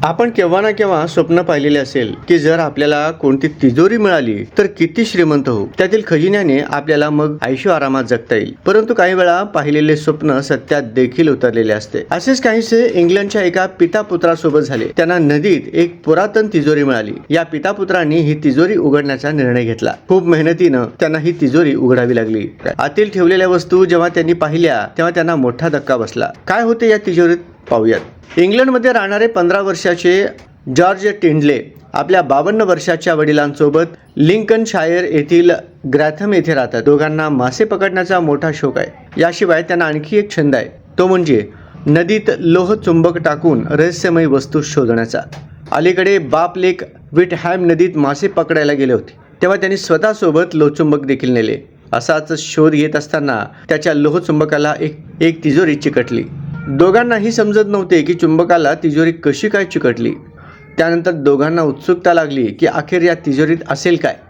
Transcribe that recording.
आपण केव्हा ना केव्हा स्वप्न पाहिलेले असेल की जर आपल्याला कोणती तिजोरी मिळाली तर किती श्रीमंत होऊ, त्यातील खजिन्याने आपल्याला मग ऐशो आरामात जगता येईल. परंतु काही वेळा पाहिलेले स्वप्न सत्यात देखील उतरलेले असते. असेच काहीसे इंग्लंडच्या एका पिता पुत्रासोबत झाले. त्यांना नदीत एक पुरातन तिजोरी मिळाली. या पिता पुत्रांनी ही तिजोरी उघडण्याचा निर्णय घेतला. खूप मेहनतीनं त्यांना ही तिजोरी उघडावी लागली. आतील ठेवलेल्या वस्तू जेव्हा त्यांनी पाहिल्या तेव्हा त्यांना मोठा धक्का बसला. काय होते या तिजोरीत पाहूयात. इंग्लंडमध्ये राहणारे 15 वर्षाचे जॉर्ज टिंडले आपल्या 52 वर्षाच्या वडिलांसोबत लिंकनशायर येथील ग्रॅथम येथे राहतात. दोघांना मासे पकडण्याचा मोठा शौक आहे. याशिवाय त्यांना आणखी एक छंद आहे, तो म्हणजे नदीत लोह चुंबक टाकून रहस्यमय वस्तू शोधण्याचा. अलीकडे बाप लेक विटहॅम नदीत मासे पकडायला गेले होते, तेव्हा त्यांनी स्वतःसोबत लोहचुंबक देखील नेले. असाच शोध घेत असताना त्याच्या लोहचुंबकाला एक तिजोरी चिकटली. दोघांनाही समजत नव्हते की चुंबकाला तिजोरी कशी काय चिकटली. त्यानंतर दोघांना उत्सुकता लागली की अखेर या तिजोरीत असेल काय.